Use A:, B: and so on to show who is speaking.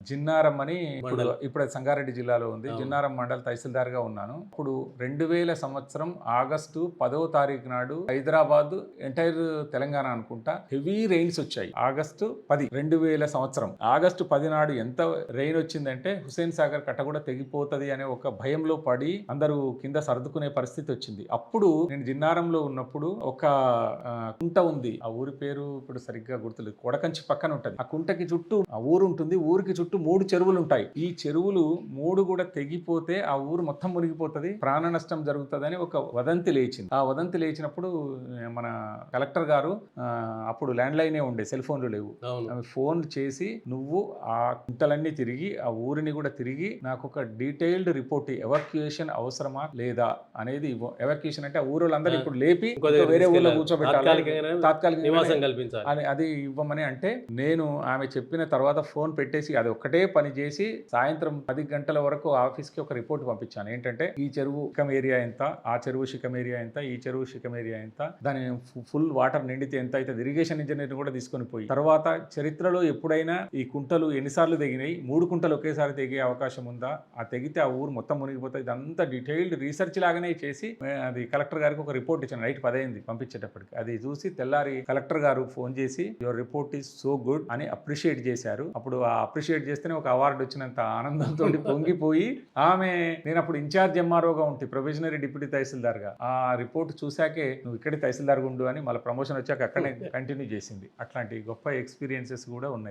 A: జిన్నారం అని
B: మండలం.
A: ఇప్పుడు అది సంగారెడ్డి జిల్లాలో ఉంది.
B: అవును.
A: జిన్నారం మండల్ తహసీల్దార్‌గా ఉన్నాను. ఇప్పుడు 2000 సంవత్సరం ఆగస్టు 10వ తారీఖు నాడు హైదరాబాద్ ఎంటైర్ తెలంగాణ అనుకుంటా హెవీ రెయిన్స్ వచ్చాయి. ఆగస్టు 10, 2000 సంవత్సరం. ఆగస్టు 10 నాడు ఎంత రెయిన్ వచ్చిందంటే హుస్సేన్ సాగర్ కట్ట కూడా తెగిపోతది అనే ఒక భయంలో పడి అందరూ కింద సర్దుకునే పరిస్థితి వచ్చింది. అప్పుడు నేను జిన్నారంలో ఉన్నప్పుడు ఒక కుంట ఉంది. ఆ ఊరి పేరు ఇప్పుడు సరిగ్గా గుర్తులేదు. కొడకంచి పక్కన ఉంటది. ఆ కుంటకి చుట్టూ ఆ ఊరు ఉంటుంది. ఊరికి చుట్టూ 3 చెరువులు ఉంటాయి. ఈ చెరువులు 3 కూడా తెగిపోతే ఆ ఊరు మొత్తం మునిగిపోతది. ప్రాణ నష్టం జరుగుతదని ఒక వదంతి లేచింది. ఆ వదంతి లేచినప్పుడు మన కలెక్టర్ గారు అప్పుడు ల్యాండ్ లైనే ఉండే, సెల్ ఫోన్లు లేవు.
B: అవును.
A: ఆమె ఫోన్ చేసి నువ్వు ఆ కుంటలన్నీ తిరిగి ఆ ఊరిని కూడా తిరిగి నాకు ఒక డీటెయిల్డ్ రిపోర్ట్ ఎవాక్యుయేషన్ అవసరమా లేదా అనేది ఇవ్వు. ఎవాక్యుయేషన్ అంటే ఆ ఊరోళ్ళందరూ
B: ఆ!
A: ఇప్పుడు లేపి
B: ఇంకో
A: ఇంకా
B: దగ్గరికి
A: వేరే ఊర్లో
B: తీసుకెళ్ళాలి.
A: కూర్చోబెట్టాలి,
B: తాత్కాలికంగానే
A: తాత్కాలికంగానే
B: నివాసం కల్పించాలి.
A: అది ఇవ్వమని అంటే నేను ఆమె చెప్పిన తర్వాత ఫోన్ పెట్టేసి అది ఒక్కటే పని చేసి సాయంత్రం 10 గంటల వరకు ఆఫీస్కి ఒక రిపోర్ట్ పంపించాను. ఏంటంటే ఈ చెరువు శిఖం ఏరియా ఎంత, ఆ చెరువు శిఖం ఏరియా ఎంత, ఈ చెరువు శిఖం ఏరియా ఎంత, దాని ఫుల్ వాటర్ నిండితే ఎంత అవుతుంది, ఇరిగేషన్ ఇంజనీర్ కూడా తీసుకొని పోయి తర్వాత చరిత్రలో ఎప్పుడైనా ఈ కుంటలు ఎన్నిసార్లు తెగినాయి, 3 కుంటలు ఒకేసారి తెగే అవకాశం ఉందా, ఆ తెగితే ఆ ఊరు మొత్తం మునిగిపోతుంది, ఇదంతా డీటెయిల్డ్ రీసెర్చ్ లాగానే చేసి అది కలెక్టర్ గారికి ఒక రిపోర్ట్ ఇచ్చాను. నైట్ 10 అయింది పంపించేటప్పటికి. అది చూసి తెల్లారి కలెక్టర్ గారు ఫోన్ చేసి your report is so good అని అప్రిషియేట్ చేశారు. అప్పుడు ఆ అప్రిషియేట్ చేస్తేనే ఒక అవార్డు వచ్చినంత ఆనందంతో పొంగిపోయి ఆమె, నేను అప్పుడు ఇన్ఛార్జ్ ఎంఆర్ఓగా ఉంటే ప్రొవిజనరీ డిప్యూటీ తహసీల్దార్గా, ఆ రిపోర్ట్ చూశాకే నువ్వు ఇక్కడే తహసీల్దార్గా ఉండు అని మళ్ళీ ప్రమోషన్ వచ్చాక అక్కడే కంటిన్యూ చేసింది. అట్లాంటి గొప్ప ఎక్స్పీరియన్సెస్ కూడా ఉన్నాయి.